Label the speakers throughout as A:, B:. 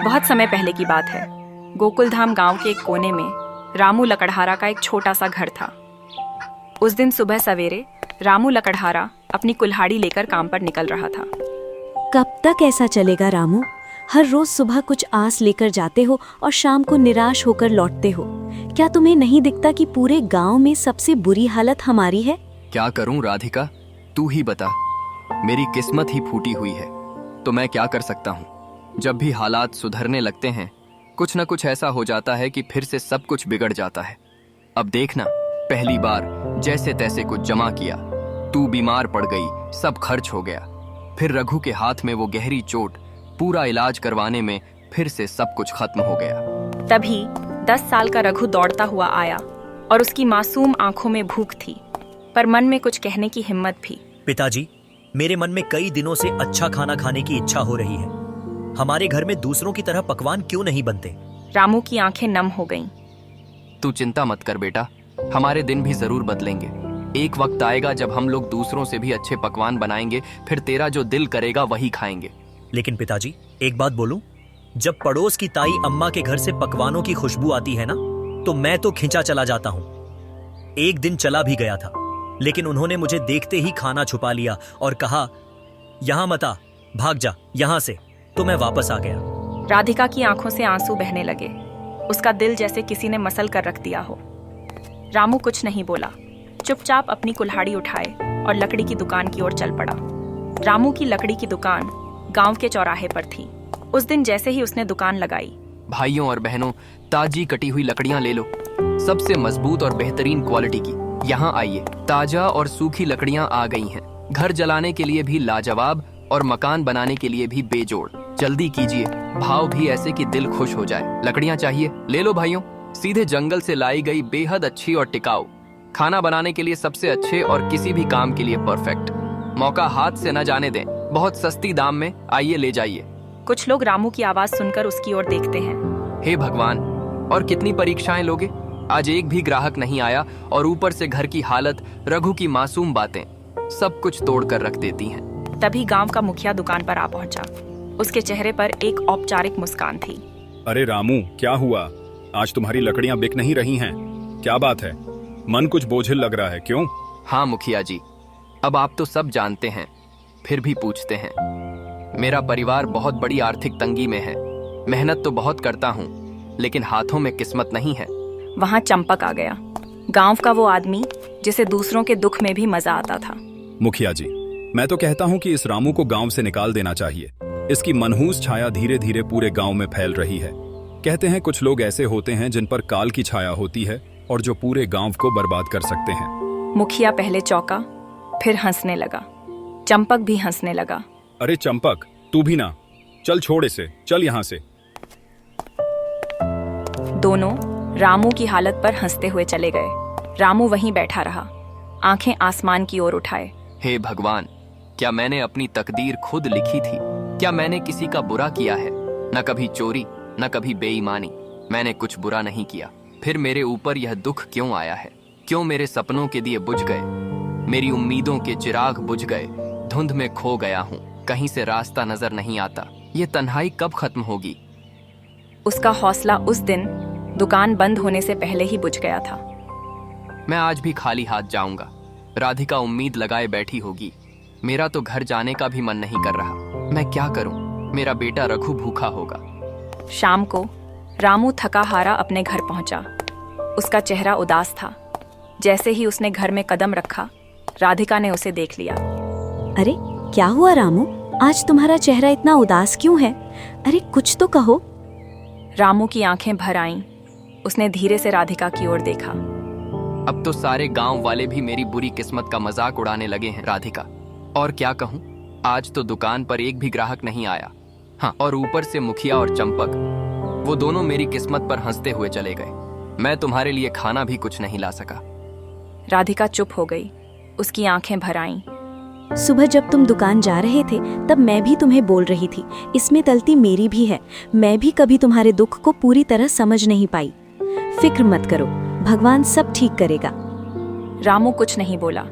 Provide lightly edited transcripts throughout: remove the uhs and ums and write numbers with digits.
A: बहुत समय पहले की बात है। गोकुलधाम गांव के एक कोने में रामू लकड़हारा का एक छोटा सा घर था। उस दिन सुबह सवेरे रामू लकड़हारा अपनी कुल्हाड़ी लेकर काम पर निकल रहा था।
B: कब तक ऐसा चलेगा रामू? हर रोज सुबह कुछ आस लेकर जाते हो और शाम को निराश होकर लौटते हो। क्या तुम्हें नहीं दिखता कि पूरे गांव में सबसे बुरी हालत हमारी है?
C: क्या करूं राधिका, तू ही बता। मेरी किस्मत ही फूटी हुई है तो मैं क्या कर सकता हूं। जब भी हालात सुधरने लगते हैं कुछ न कुछ ऐसा हो जाता है कि फिर से सब कुछ बिगड़ जाता है। अब देखना, पहली बार जैसे तैसे कुछ जमा किया, तू बीमार पड़ गई, सब खर्च हो गया। फिर रघु के हाथ में वो गहरी चोट, पूरा इलाज करवाने में फिर से सब कुछ खत्म हो गया।
A: तभी 10 साल का रघु दौड़ता हुआ आया और उसकी मासूम आंखों में भूख थी, पर मन में कुछ कहने की हिम्मत भी।
D: पिताजी, मेरे मन में कई दिनों से अच्छा खाना खाने की इच्छा हो रही है। हमारे घर में दूसरों की तरह पकवान क्यों नहीं बनते?
A: रामू की आंखें नम हो गईं।
C: तू चिंता मत कर बेटा, हमारे दिन भी जरूर बदलेंगे। एक वक्त आएगा जब हम लोग दूसरों से भी अच्छे पकवान बनाएंगे, फिर तेरा जो दिल करेगा वही खाएंगे।
D: लेकिन पिताजी, एक बात बोलूं, जब पड़ोस की ताई अम्मा के घर से पकवानों की खुशबू आती है ना, तो मैं तो खिंचा चला जाता हूं। एक दिन चला भी गया था, लेकिन उन्होंने मुझे देखते ही खाना छुपा लिया और कहा, यहां मत आ, भाग जा यहां से। तो मैं वापस आ गया।
A: राधिका की आंखों से आंसू बहने लगे। उसका दिल जैसे किसी ने मसल कर रख दिया हो। रामू कुछ नहीं बोला, चुपचाप अपनी कुल्हाड़ी उठाए और लकड़ी की दुकान की ओर चल पड़ा। रामू की लकड़ी की दुकान गांव के चौराहे पर थी। उस दिन जैसे ही उसने दुकान लगाई,
C: भाइयों और बहनों, ताजी कटी हुई लकड़ियां ले लो, सबसे मजबूत और बेहतरीन क्वालिटी की। यहाँ आइए, ताजा और सूखी लकड़ियां आ गई हैं। घर जलाने के लिए भी लाजवाब और मकान बनाने के लिए भी बेजोड़। जल्दी कीजिए, भाव भी ऐसे कि दिल खुश हो जाए। लकड़ियां चाहिए? ले लो भाइयों, सीधे जंगल से लाई गई, बेहद अच्छी और टिकाऊ। खाना बनाने के लिए सबसे अच्छे और किसी भी काम के लिए परफेक्ट। मौका हाथ से न जाने दें, बहुत सस्ती दाम में, आइए ले जाइए।
A: कुछ लोग रामू की आवाज सुनकर उसकी ओर देखते हैं।
C: हे भगवान, और कितनी परीक्षाएं लोगे? आज एक भी ग्राहक नहीं आया और ऊपर से घर की हालत, रघु की मासूम बातें सब कुछ तोड़ कर रख देती हैं।
A: तभी गांव का मुखिया दुकान पर आ पहुंचा। उसके चेहरे पर एक औपचारिक मुस्कान थी।
E: अरे रामू, क्या हुआ? आज तुम्हारी लकड़ियां बिक नहीं रही हैं। क्या बात है? मन कुछ बोझिल लग रहा है, क्यों?
C: हाँ मुखिया जी, अब आप तो सब जानते हैं, फिर भी पूछते हैं। मेरा परिवार बहुत बड़ी आर्थिक तंगी में है। मेहनत तो बहुत करता हूँ, लेकिन हाथों में किस्मत नहीं है।
A: वहां चंपक आ गया, गांव का वो आदमी जिसे दूसरों के दुख में भी मजा आता था।
E: मुखिया जी, मैं तो कहता हूँ कि इस रामू को गांव से निकाल देना चाहिए। इसकी मनहूस छाया धीरे धीरे पूरे गांव में फैल रही है। कहते हैं कुछ लोग ऐसे होते हैं जिन पर काल की छाया होती है और जो पूरे गांव को बर्बाद कर सकते हैं।
A: मुखिया पहले चौंका, फिर हंसने लगा। चंपक भी हंसने लगा।
E: अरे चंपक, तू भी ना, चल छोड़ इसे, चल यहाँ से।
A: दोनों रामू की हालत पर हंसते हुए चले गए। रामू वहीं बैठा रहा, आंखें आसमान की ओर उठाए।
C: हे भगवान, क्या मैंने अपनी तकदीर खुद लिखी थी? क्या मैंने किसी का बुरा किया है? न कभी चोरी, न कभी बेईमानी। मैंने कुछ बुरा नहीं किया, फिर मेरे ऊपर यह दुख क्यों आया है? क्यों मेरे सपनों के दिए बुझ गए? मेरी उम्मीदों के चिराग बुझ गए। धुंध में खो गया हूँ, कहीं से रास्ता नजर नहीं आता। ये तन्हाई कब खत्म होगी?
A: उसका हौसला उस दिन दुकान बंद होने से पहले ही बुझ गया था।
C: मैं आज भी खाली हाथ जाऊंगा। राधिका उम्मीद लगाए बैठी होगी। मेरा तो घर जाने का भी मन नहीं कर रहा। मैं क्या करूं? मेरा बेटा रघु भूखा होगा।
A: शाम को रामू थका हारा अपने घर पहुंचा। उसका चेहरा उदास था। जैसे ही उसने घर में कदम रखा, राधिका ने उसे देख लिया।
B: अरे क्या हुआ रामू? आज तुम्हारा चेहरा इतना उदास क्यों है? अरे कुछ तो कहो।
A: रामू की आंखें भर आईं। उसने धीरे से राधिका की ओर देखा।
C: अब तो सारे गांव वाले भी मेरी बुरी किस्मत का मजाक उड़ाने लगे हैं राधिका। और क्या कहूं, आज तो दुकान पर एक भी ग्राहक नहीं आया। हाँ, और ऊपर से मुखिया और चंपक, वो दोनों मेरी किस्मत पर हंसते हुए चले गए। मैं तुम्हारे लिए खाना भी कुछ नहीं ला सका।
A: राधिका चुप हो गई। उसकी आंखें भर आईं।
B: सुबह जब तुम दुकान जा रहे थे तब मैं भी तुम्हें बोल रही थी, इसमें गलती मेरी भी है। मैं भी कभी तुम्हारे दुख को पूरी तरह समझ नहीं पाई। फिक्र मत करो, भगवान सब ठीक करेगा।
A: रामू कुछ नहीं बोला।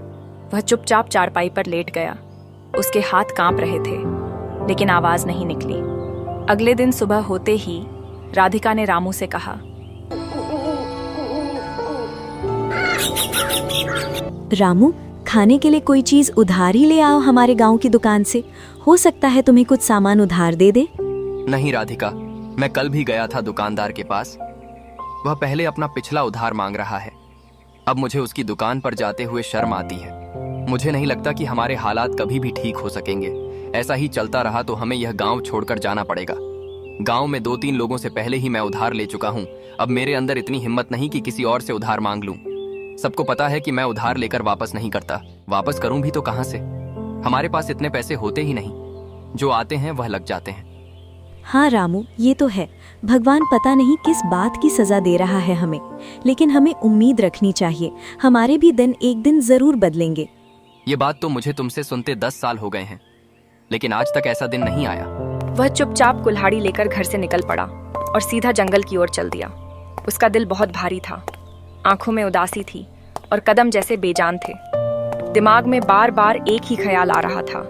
A: वह चुपचाप चारपाई पर लेट गया। उसके हाथ कांप रहे थे, लेकिन आवाज नहीं निकली। अगले दिन सुबह होते ही राधिका ने रामू से कहा,
B: रामू, खाने के लिए कोई चीज उधार ही ले आओ हमारे गांव की दुकान से। हो सकता है तुम्हें कुछ सामान उधार दे दे।
C: नहीं राधिका, मैं कल भी गया था दुकानदार के पास। वह पहले अपना पिछला उधार मांग रहा है। अब मुझे उसकी दुकान पर जाते हुए शर्म आती है। मुझे नहीं लगता कि हमारे हालात कभी भी ठीक हो सकेंगे। ऐसा ही चलता रहा तो हमें यह गांव छोड़कर जाना पड़ेगा। गांव में 2-3 लोगों से पहले ही मैं उधार ले चुका हूं। अब मेरे अंदर इतनी हिम्मत नहीं कि किसी और से उधार मांग लूं। सबको पता है कि मैं उधार लेकर वापस नहीं करता। वापस करूं भी तो कहां से? हमारे पास इतने पैसे होते ही नहीं। जो आते हैं वह लग जाते हैं।
B: हाँ रामू, ये तो है। भगवान पता नहीं किस बात की सजा दे रहा है हमें, लेकिन हमें उम्मीद रखनी चाहिए। हमारे भी दिन एक दिन जरूर बदलेंगे।
C: ये बात तो मुझे तुमसे सुनते 10 साल हो गए हैं, लेकिन आज तक ऐसा दिन नहीं आया।
A: वह चुपचाप कुल्हाड़ी लेकर घर से निकल पड़ा और सीधा जंगल की ओर चल दिया। उसका दिल बहुत भारी था, आंखों में उदासी थी और कदम जैसे बेजान थे। दिमाग में बार बार एक ही ख्याल आ रहा था,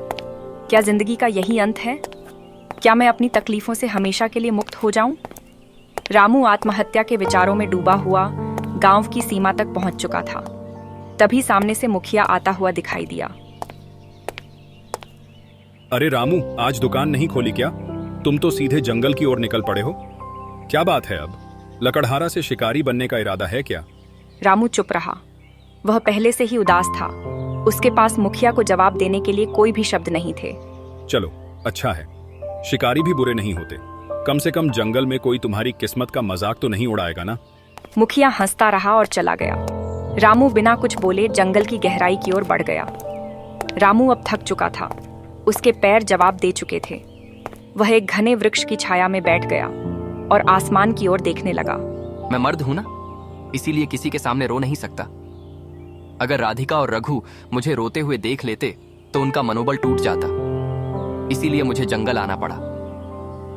A: क्या जिंदगी का यही अंत है? क्या मैं अपनी तकलीफों से हमेशा के लिए मुक्त हो जाऊं? रामू आत्महत्या के विचारों में डूबा हुआ गांव की सीमा तक पहुंच चुका था। तभी सामने से मुखिया आता हुआ दिखाई दिया।
E: अरे रामू, आज दुकान नहीं खोली क्या? तुम तो सीधे जंगल की ओर निकल पड़े हो। क्या बात है? अब लकड़हारा से शिकारी बनने का इरादा है क्या?
A: रामू चुप रहा। वह पहले से ही उदास था। उसके पास मुखिया को जवाब देने के लिए कोई भी शब्द नहीं थे।
E: चलो, अच्छा है, शिकारी भी बुरे नहीं होते। कम से कम जंगल में कोई तुम्हारी किस्मत का मजाक तो नहीं उड़ाएगा ना।
A: मुखिया हंसता रहा और चला गया। रामू बिना कुछ बोले जंगल की गहराई की ओर बढ़ गया। रामू अब थक चुका था। उसके पैर जवाब दे चुके थे। वह एक घने वृक्ष की छाया में बैठ गया और आसमान की ओर देखने लगा।
C: मैं मर्द हूं ना, इसीलिए किसी के सामने रो नहीं सकता। अगर राधिका और रघु मुझे रोते हुए देख लेते तो उनका मनोबल टूट जाता। इसीलिए मुझे जंगल आना पड़ा।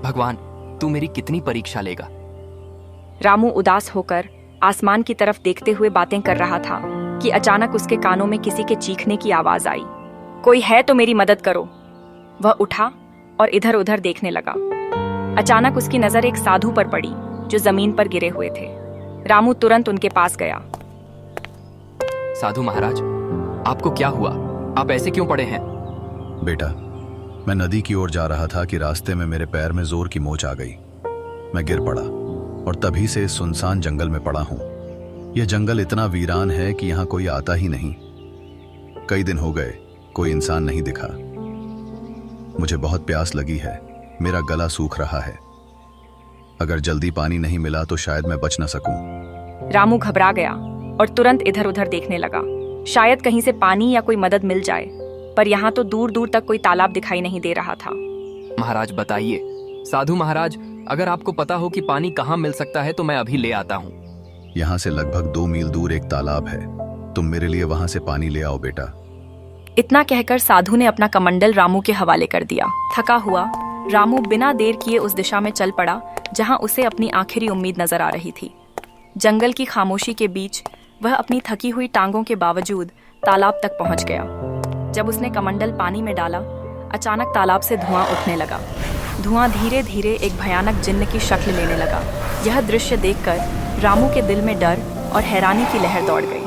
C: भगवान, तू मेरी कितनी परीक्षा लेगा?
A: रामू उदास होकर आसमान की तरफ देखते हुए बातें कर रहा था कि अचानक उसके कानों में किसी के चीखने की आवाज आई। कोई है तो मेरी मदद करो। वह उठा और इधर उधर देखने लगा। अचानक उसकी नजर एक साधु पर पड़ी जो जमीन पर गिरे हुए थे। रामू तुरंत उनके पास गया।
C: साधु महाराज, आपको क्या हुआ? आप ऐसे क्यों पड़े हैं?
F: बेटा, मैं नदी की ओर जा रहा था कि रास्ते में मेरे पैर में जोर की मोच आ गई। मैं गिर पड़ा और तभी से इस सुनसान जंगल में पड़ा हूं। यह जंगल इतना वीरान है कि यहां कोई आता ही नहीं। कई दिन हो गए, कोई इंसान नहीं दिखा। मुझे बहुत प्यास लगी है, मेरा गला सूख रहा है। अगर जल्दी पानी नहीं मिला तो शायद मैं बच न सकूं।
A: रामू घबरा गया और तुरंत इधर उधर देखने लगा। शायद कहीं से पानी या कोई मदद मिल जाए, पर यहाँ तो दूर दूर तक कोई तालाब दिखाई नहीं दे रहा था।
C: महाराज बताइए। साधु महाराज, अगर आपको पता हो कि पानी कहाँ मिल सकता है तो मैं अभी ले आता हूँ।
F: यहां से लगभग 2 मील दूर एक तालाब है। तुम मेरे लिए वहां से पानी ले आओ बेटा।
A: इतना कहकर साधु ने अपना कमंडल रामू के हवाले कर दिया। थका हुआ रामू बिना देर किए उस दिशा में चल पड़ा जहां उसे अपनी आखिरी उम्मीद नजर आ रही थी। जंगल की खामोशी के बीच वह अपनी थकी हुई टांगों के बावजूद तालाब तक पहुंच गया। जब उसने कमंडल पानी में डाला, अचानक तालाब से धुआं उठने लगा। धुआं धीरे धीरे एक भयानक जिन्न की शक्ल लेने लगा। यह दृश्य देखकर रामू के दिल में डर और हैरानी की लहर दौड़ गई।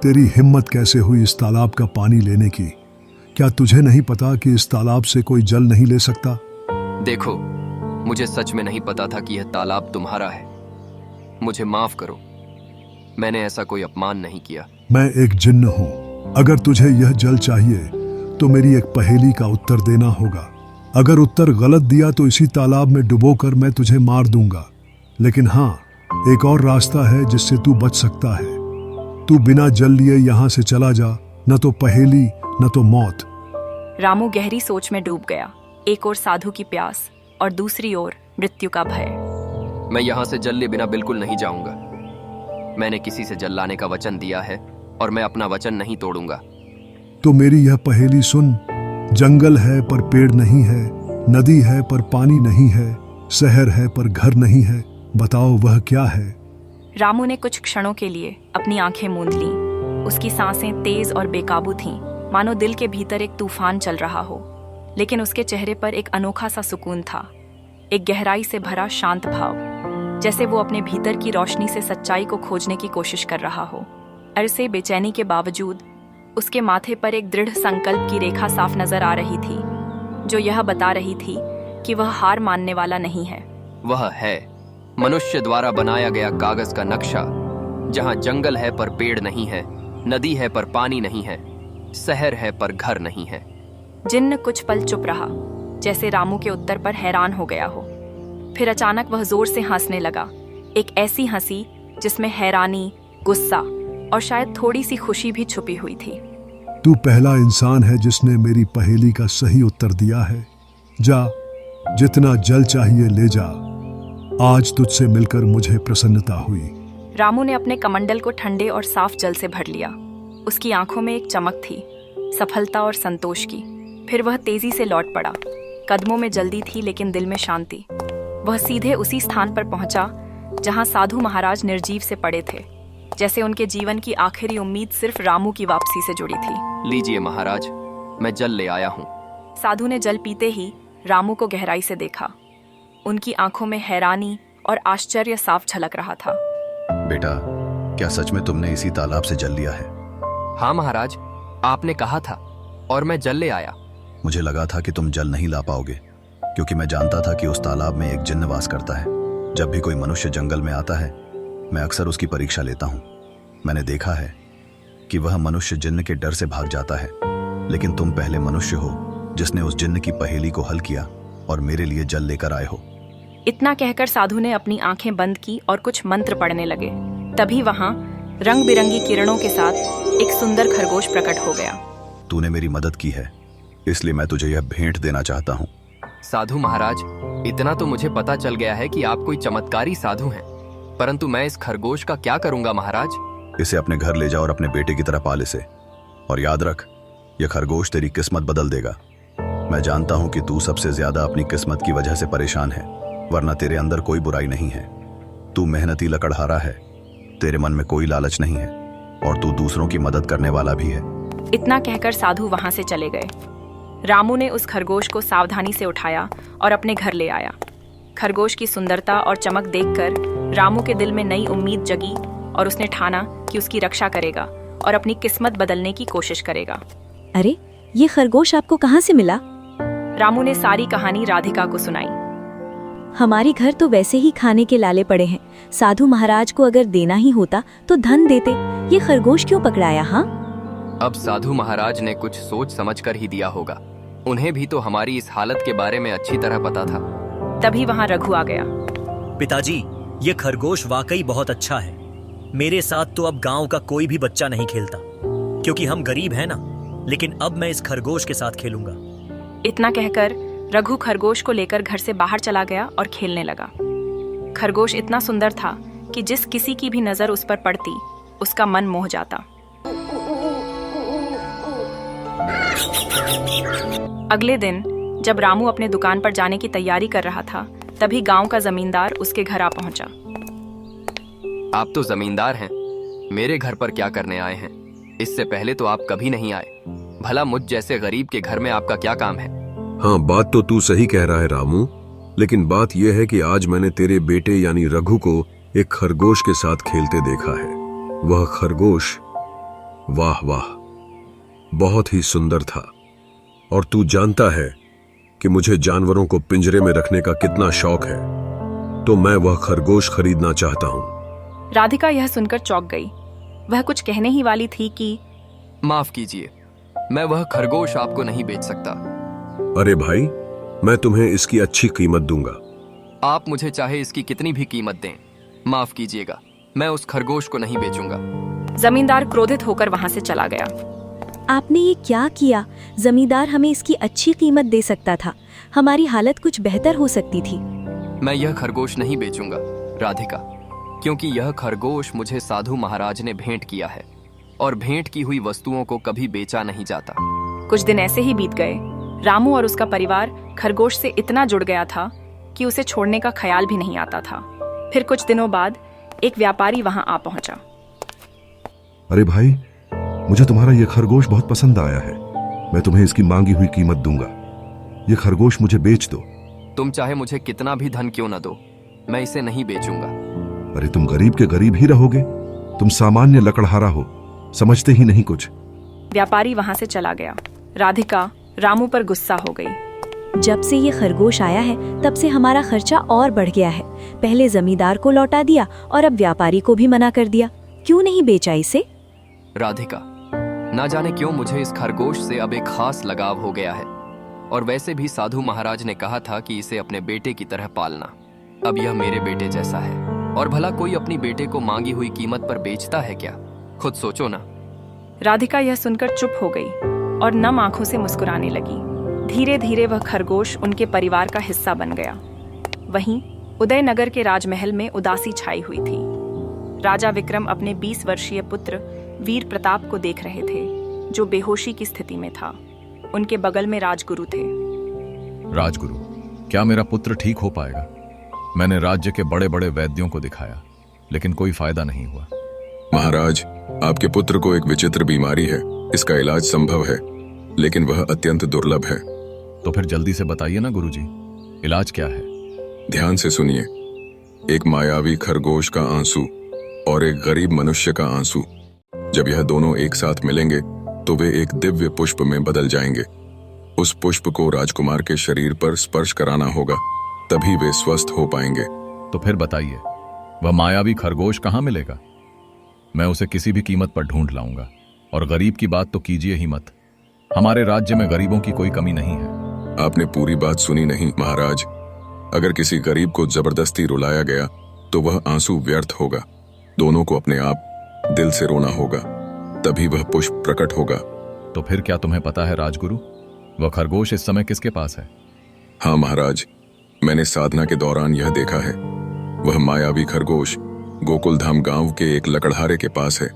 G: तेरी हिम्मत कैसे हुई इस तालाब का पानी लेने की? क्या तुझे नहीं पता कि इस तालाब से कोई जल नहीं ले सकता?
C: देखो, मुझे सच में नहीं पता था कि यह तालाब तुम्हारा है। मुझे माफ करो, मैंने ऐसा कोई अपमान नहीं किया।
G: मैं एक जिन्न हूँ। अगर तुझे यह जल चाहिए तो मेरी एक पहेली का उत्तर देना होगा। अगर उत्तर गलत दिया तो इसी तालाब में डुबोकर मैं तुझे मार दूंगा। लेकिन हाँ, एक और रास्ता है जिससे तू बच सकता है। तू बिना जल लिए यहाँ से चला जा, न तो पहेली न तो मौत।
A: रामू गहरी सोच में डूब गया। एक ओर साधु की प्यास और दूसरी ओर मृत्यु का भय।
C: मैं यहाँ से जल लिए बिना बिल्कुल नहीं जाऊंगा। मैंने किसी से जल लाने का वचन दिया है और मैं अपना वचन नहीं तोड़ूंगा।
G: तो मेरी यह पहेली सुन। जंगल है पर पेड़ नहीं है, नदी है पर पानी नहीं है, शहर है पर घर नहीं है। बताओ वह क्या है?
A: रामू ने कुछ क्षणों के लिए अपनी आंखें मूंद लीं। उसकी सांसें तेज और बेकाबू थीं, मानो दिल के भीतर एक तूफान चल रहा हो। लेकिन उसके चेहरे पर एक अनोखा सा सुकून था। एक गहराई से भरा शांत भाव, जैसे वो अपने भीतर की रोशनी से सच्चाई को खोजने की कोशिश कर रहा हो। अरसे बेचैनी के बावजूद उसके माथे पर एक दृढ़ संकल्प की रेखा साफ नजर आ रही थी, जो यह बता रही थी कि वह हार मानने वाला नहीं है।
C: वह है मनुष्य द्वारा बनाया गया कागज का नक्शा, जहां जंगल है पर पेड़ नहीं है, नदी है पर पानी नहीं है, शहर है पर घर नहीं है।
A: जिन्न कुछ पल चुप रहा, जैसे रामू के उत्तर पर हैरान हो गया हो। फिर अचानक वह जोर से हंसने लगा, एक ऐसी हंसी जिसमें हैरानी, गुस्सा और शायद थोड़ी सी खुशी भी छुपी हुई थी।
G: तू पहला इंसान है जिसने मेरी पहेली का सही उत्तर दिया है। जा, जितना जल चाहिए ले जा। आज तुझसे मिलकर मुझे प्रसन्नता हुई।
A: रामू ने अपने कमंडल को ठंडे और साफ जल से भर लिया। उसकी आंखों में एक चमक थी, सफलता और संतोष की। फिर वह तेजी से लौट पड़ा। कदमों में जल्दी थी लेकिन दिल में शांति। वह सीधे उसी स्थान पर पहुंचा जहां साधु महाराज निर्जीव से पड़े थे, जैसे उनके जीवन की आखिरी उम्मीद सिर्फ रामू की वापसी से जुड़ी थी।
C: लीजिए महाराज, मैं जल ले आया हूँ।
A: साधु ने जल पीते ही रामू को गहराई से देखा। उनकी आंखों में हैरानी और आश्चर्य साफ झलक रहा था।
F: बेटा, क्या सच में तुमने इसी तालाब से जल लिया है?
C: हाँ महाराज, आपने कहा था और मैं जल ले आया।
F: मुझे लगा था कि तुम जल नहीं ला पाओगे, क्योंकि मैं जानता था कि उस तालाब में एक जिन्न वास करता है। जब भी कोई मनुष्य जंगल में आता है, मैं अक्सर उसकी परीक्षा लेता हूँ। मैंने देखा है कि वह मनुष्य जिन्न के डर से भाग जाता है, लेकिन तुम पहले मनुष्य हो जिसने उस जिन्न की पहेली को हल किया और मेरे लिए जल लेकर आए हो।
A: इतना कहकर साधु ने अपनी आंखें बंद की और कुछ मंत्र पढ़ने लगे। तभी वहां रंग बिरंगी किरणों के साथ एक सुंदर खरगोश प्रकट हो गया।
F: तूने मेरी मदद की है, इसलिए मैं तुझे यह भेंट देना चाहता हूँ।
C: साधु महाराज, इतना तो मुझे पता चल गया है कि आप कोई चमत्कारी साधु हैं, परंतु मैं इस खरगोश का क्या करूंगा महाराज?
F: इसे अपने घर ले जा और अपने बेटे की तरह पाल इसे। और याद रख, यह खरगोश तेरी किस्मत बदल देगा। मैं जानता हूं कि तू सबसे ज्यादा अपनी किस्मत की वजह से परेशान है, वरना तेरे अंदर कोई बुराई नहीं है। तू मेहनती लकड़हारा है, तेरे मन में कोई लालच नहीं है और तू दूसरों की मदद करने वाला भी है।
A: इतना कहकर साधु वहां से चले गए। रामू ने उस खरगोश को सावधानी से उठाया और अपने घर ले आया। खरगोश की सुंदरता और चमक देखकर रामू के दिल में नई उम्मीद जगी और उसने ठाना कि उसकी रक्षा करेगा और अपनी किस्मत बदलने की कोशिश करेगा।
B: अरे, ये खरगोश आपको कहाँ से मिला?
A: रामू ने सारी कहानी राधिका को सुनाई।
B: हमारे घर तो वैसे ही खाने के लाले पड़े हैं। साधु महाराज को अगर देना ही होता तो धन देते। ये खरगोश क्यों पकड़ाया? हाँ,
C: अब साधु महाराज ने कुछ सोच समझ कर ही दिया होगा। उन्हें भी तो हमारी इस हालत के बारे में अच्छी तरह पता था।
A: तभी वहां रघु आ गया।
D: पिताजी, ये खरगोश वाकई बहुत अच्छा है। मेरे साथ तो अब गांव का कोई भी बच्चा नहीं खेलता, क्योंकि हम गरीब हैं ना। लेकिन अब मैं इस खरगोश के साथ खेलूंगा।
A: इतना कहकर रघु खरगोश को लेकर घर से बाहर चला गया और खेलने लगा। खरगोश इतना सुंदर था कि जिस किसी की भी नजर उस पर पड़ती, उसका मन मोह जाता। अगले दिन जब रामू अपने दुकान पर जाने की तैयारी कर रहा था, तभी गांव का जमींदार उसके घर आ पहुंचा।
C: आप तो जमींदार हैं, मेरे घर पर क्या करने आए हैं? इससे पहले तो आप कभी नहीं आए। भला मुझ जैसे गरीब के घर में आपका क्या काम है?
H: हाँ, बात तो तू सही कह रहा है रामू, लेकिन बात यह है कि आज मैंने तेरे बेटे यानी रघु को एक खरगोश के साथ खेलते देखा है। वह खरगोश, वाह वाह, बहुत ही सुंदर था। और तू जानता है कि मुझे जानवरों को पिंजरे में रखने का कितना शौक है, तो मैं वह खरगोश खरीदना चाहता हूँ।
A: राधिका यह सुनकर चौंक गई। वह कुछ कहने ही वाली थी कि
C: माफ कीजिए, मैं वह खरगोश आपको नहीं बेच सकता।
H: अरे भाई, मैं तुम्हें इसकी अच्छी कीमत दूंगा।
C: आप मुझे चाहे इसकी कितनी भी कीमत दें, माफ कीजिएगा, मैं उस खरगोश को नहीं बेचूंगा।
A: जमींदार क्रोधित होकर वहां से चला गया।
B: आपने ये क्या किया? जमींदार हमें इसकी अच्छी कीमत दे सकता था। हमारी हालत कुछ बेहतर हो सकती थी।
C: मैं यह खरगोश नहीं बेचूंगा राधिका, क्योंकि यह खरगोश मुझे साधु महाराज ने भेंट किया है और भेंट की हुई वस्तुओं को कभी बेचा नहीं जाता।
A: कुछ दिन ऐसे ही बीत गए। रामू और उसका परिवार खरगोश से इतना जुड़ गया था कि उसे छोड़ने का ख्याल भी नहीं आता था। फिर कुछ दिनों बाद एक व्यापारी वहां आ पहुंचा।
I: अरे भाई, मुझे तुम्हारा ये खरगोश बहुत पसंद आया है। मैं तुम्हें इसकी मांगी हुई कीमत दूंगा। ये खरगोश मुझे बेच दो
C: तुम चाहे मुझे कितना भी धन क्यों न दो, मैं इसे नहीं बेचूंगा।
I: अरे तुम गरीब के गरीब ही रहोगे। तुम सामान्य लकड़हारा हो, समझते ही नहीं कुछ।
A: व्यापारी वहां से चला गया। राधिका रामू पर गुस्सा हो गई।
B: जब से ये खरगोश आया है तब से हमारा खर्चा और बढ़ गया है। पहले जमींदार को लौटा दिया और अब व्यापारी को भी मना कर दिया। क्यों नहीं बेचा इसे?
C: राधिका, ना जाने क्यों मुझे इस खरगोश से अब एक खास लगाव हो गया है। और वैसे भी साधु महाराज ने कहा था कि इसे अपने बेटे की तरह पालना। अब यह मेरे बेटे जैसा है, और भला कोई अपनी बेटे को मांगी हुई कीमत पर बेचता है क्या? खुद सोचो ना।
A: राधिका यह सुनकर चुप हो गई और नम आंखों से मुस्कुराने लगी। धीरे धीरे वह खरगोश उनके परिवार का हिस्सा बन गया। वहीं उदयनगर के राजमहल में उदासी छाई हुई थी। राजा विक्रम अपने 20 वर्षीय पुत्र वीर प्रताप को देख रहे थे, जो बेहोशी की स्थिति में था। उनके बगल में राजगुरु थे।
J: राजगुरु, क्या मेरा पुत्र ठीक हो पाएगा? मैंने राज्य के बड़े बड़े वैद्यों को दिखाया, लेकिन कोई फायदा नहीं हुआ।
H: महाराज, आपके पुत्र को एक विचित्र बीमारी है। इसका इलाज संभव है, लेकिन वह अत्यंत दुर्लभ है।
J: तो फिर जल्दी से बताइए ना गुरुजी, इलाज क्या है?
H: ध्यान से सुनिए। एक मायावी खरगोश का आंसू और एक गरीब मनुष्य का आंसू, जब यह दोनों एक साथ मिलेंगे तो वे एक दिव्य पुष्प में बदल जाएंगे। उस पुष्प को राजकुमार के शरीर पर स्पर्श कराना होगा, तभी वे स्वस्थ हो पाएंगे।
J: तो फिर बताइए, वह मायावी खरगोश कहाँ मिलेगा? मैं उसे किसी भी कीमत पर ढूंढ लाऊंगा। और गरीब की बात तो कीजिए ही मत। हमारे राज्य में गरीबों की कोई कमी नहीं है।
H: आपने पूरी बात सुनी नहीं महाराज। अगर किसी गरीब को जबरदस्ती रुलाया गया तो वह आंसू व्यर्थ होगा। दोनों को अपने आप दिल से रोना होगा, तभी वह पुष्प प्रकट होगा।
J: तो फिर क्या तुम्हें पता है राजगुरु, वह खरगोश इस समय किसके पास है?
H: हाँ महाराज, मैंने साधना के दौरान यह देखा है। वह मायावी खरगोश गोकुलधाम गांव के एक लकड़हारे के पास है।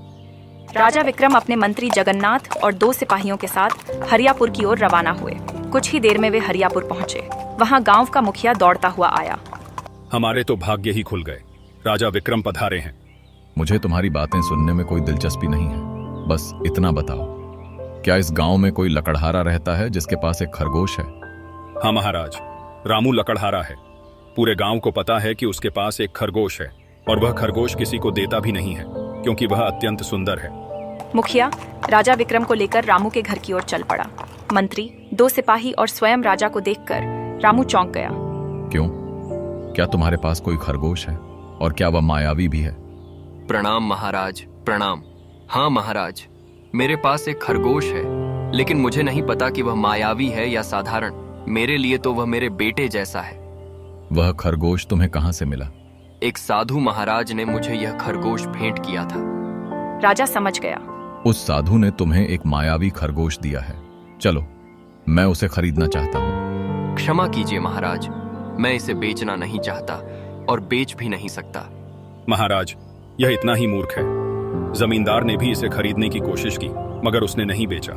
A: राजा विक्रम अपने मंत्री जगन्नाथ और 2 सिपाहियों के साथ हरियापुर की ओर रवाना हुए। कुछ ही देर में वे हरियापुर पहुंचे। वहां गांव का मुखिया दौड़ता हुआ आया।
E: हमारे तो भाग्य ही खुल गए, राजा विक्रम पधारे हैं।
J: मुझे तुम्हारी बातें सुनने में कोई दिलचस्पी नहीं है। बस इतना बताओ, क्या इस गांव में कोई लकड़हारा रहता है जिसके पास एक खरगोश है?
E: हाँ महाराज, रामू लकड़हारा है। पूरे गांव को पता है कि उसके पास एक खरगोश है, और वह खरगोश किसी को देता भी नहीं है, क्योंकि वह अत्यंत सुंदर है।
A: मुखिया राजा विक्रम को लेकर रामू के घर की ओर चल पड़ा। मंत्री, 2 सिपाही और स्वयं राजा को देखकर रामू चौंक गया।
J: क्यों? क्या तुम्हारे पास कोई खरगोश है? और क्या वह मायावी भी है?
C: प्रणाम महाराज, प्रणाम। हाँ महाराज, मेरे पास एक खरगोश है, लेकिन मुझे नहीं पता कि वह मायावी है या साधारण। मेरे लिए तो वह मेरे बेटे जैसा है।
J: वह खरगोश तुम्हें कहाँ से मिला?
C: एक साधु महाराज ने मुझे यह खरगोश भेंट किया था।
A: राजा समझ गया।
J: उस साधु ने तुम्हें एक मायावी खरगोश दिया है। चलो, मैं उसे खरीदना चाहता हूँ।
C: क्षमा कीजिए महाराज, मैं इसे बेचना नहीं चाहता और बेच भी नहीं सकता।
E: महाराज, यह इतना ही मूर्ख है। जमींदार ने भी इसे खरीदने की कोशिश की, मगर उसने नहीं बेचा।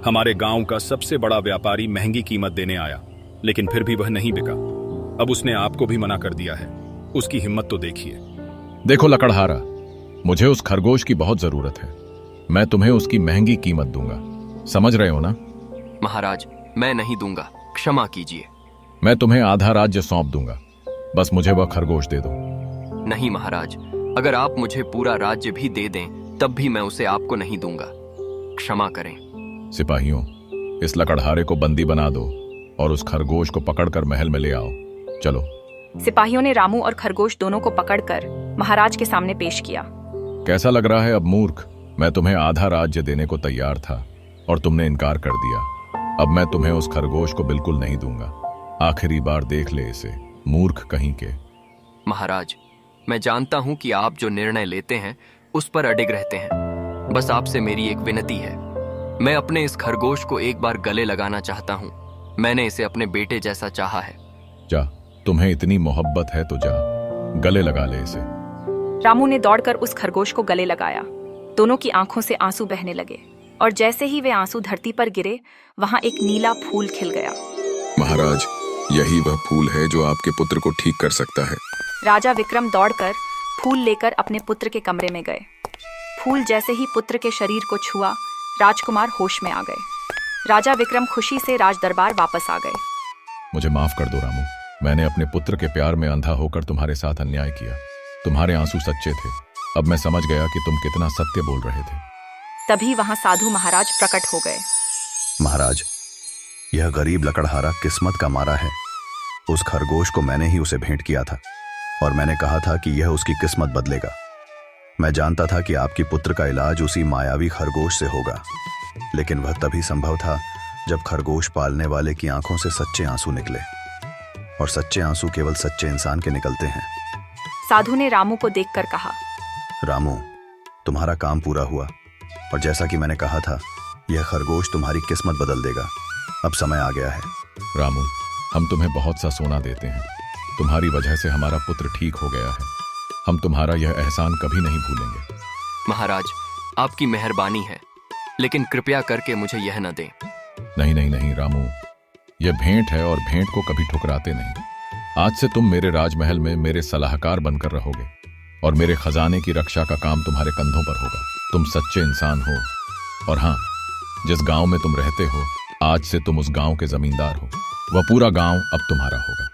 E: हमारे गांव का सबसे बड़ा व्यापारी महंगी कीमत देने आया, लेकिन फिर भी वह नहीं बिका। अब उसने आपको भी मना कर दिया है। उसकी हिम्मत तो देखिए।
J: देखो लकड़हारा, मुझे उस खरगोश की बहुत जरूरत है। मैं तुम्हें उसकी महंगी कीमत दूंगा, समझ रहे हो ना?
C: महाराज, मैं नहीं दूंगा, क्षमा कीजिए।
J: मैं तुम्हें आधा राज्य सौंप दूंगा, बस मुझे वह खरगोश दे दो।
C: नहीं महाराज, अगर आप मुझे पूरा राज्य भी दे दें तब भी मैं उसे आपको नहीं दूंगा। क्षमा करें।
J: सिपाहियों, इस लकड़हारे को बंदी बना दो और उस खरगोश को पकड़कर महल में ले आओ। चलो।
A: सिपाहियों ने रामू और खरगोश दोनों को पकड़कर महाराज के सामने पेश किया।
J: कैसा लग रहा है अब मूर्ख? मैं तुम्हें आधा राज्य देने को तैयार था और तुमने इनकार कर दिया। अब मैं तुम्हें उस खरगोश को बिल्कुल नहीं दूंगा। आखिरी बार देख ले इसे, मूर्ख कहीं के।
C: महाराज, मैं जानता हूं कि आप जो निर्णय लेते हैं उस पर अडिग रहते हैं। बस आपसे मेरी एक विनती है। मैं अपने इस खरगोश को एक बार गले लगाना चाहता हूं। मैंने इसे अपने बेटे जैसा चाहा है।
J: जा, तुम्हें इतनी मोहब्बत है तो जा, गले लगा ले इसे।
A: रामू ने दौड़कर उस खरगोश को गले लगाया। दोनों की आंखों से आंसू बहने लगे, और जैसे ही वे आंसू धरती पर गिरे, वहां एक नीला फूल खिल गया।
H: महाराज, यही वह फूल है जो आपके पुत्र को ठीक कर सकता है।
A: राजा विक्रम दौड़कर फूल लेकर अपने पुत्र के कमरे में गए। फूल जैसे ही पुत्र के शरीर को छुआ, राजकुमार होश में आ गए। राजा विक्रम खुशी से राज दरबार वापस आ गए।
J: मुझे माफ कर दो रामू, मैंने अपने पुत्र के प्यार में अंधा होकर तुम्हारे साथ अन्याय किया। तुम्हारे आंसू सच्चे थे। अब मैं समझ गया कि तुम कितना सत्य बोल रहे थे।
A: तभी वहां साधु महाराज प्रकट हो गए।
F: महाराज, यह गरीब लकड़हारा किस्मत का मारा है। उस खरगोश को मैंने ही उसे भेंट किया था और मैंने कहा था कि यह उसकी किस्मत बदलेगा। मैं जानता था कि आपकी पुत्र का इलाज उसी मायावी खरगोश से होगा, लेकिन वह तभी संभव था जब खरगोश पालने वाले की आंखों से सच्चे आंसू निकले, और सच्चे आंसू केवल सच्चे इंसान के निकलते हैं।
A: साधु ने रामू को देखकर कहा,
F: रामू, तुम्हारा काम पूरा हुआ, और जैसा कि मैंने कहा था, यह खरगोश तुम्हारी किस्मत बदल देगा। अब समय आ गया है।
J: रामू, हम तुम्हें बहुत सा सोना देते हैं। तुम्हारी वजह से हमारा पुत्र ठीक हो गया है। हम तुम्हारा यह एहसान कभी नहीं भूलेंगे।
C: महाराज, आपकी मेहरबानी है, लेकिन कृपया करके मुझे यह न दें।
J: नहीं नहीं नहीं रामू, यह भेंट है और भेंट को कभी ठुकराते नहीं। आज से तुम मेरे राजमहल में मेरे सलाहकार बनकर रहोगे और मेरे खजाने की रक्षा का काम तुम्हारे कंधों पर होगा। तुम सच्चे इंसान हो, और हाँ, जिस गांव में तुम रहते हो, आज से तुम उस गांव के जमींदार हो। वह पूरा गांव अब तुम्हारा होगा।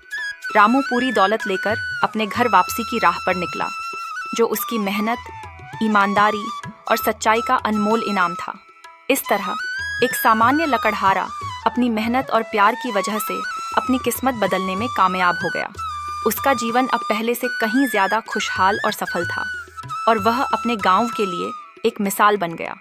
A: रामू पूरी दौलत लेकर अपने घर वापसी की राह पर निकला, जो उसकी मेहनत, ईमानदारी और सच्चाई का अनमोल इनाम था। इस तरह एक सामान्य लकड़हारा अपनी मेहनत और प्यार की वजह से अपनी किस्मत बदलने में कामयाब हो गया। उसका जीवन अब पहले से कहीं ज्यादा खुशहाल और सफल था, और वह अपने गांव के लिए एक मिसाल बन गया।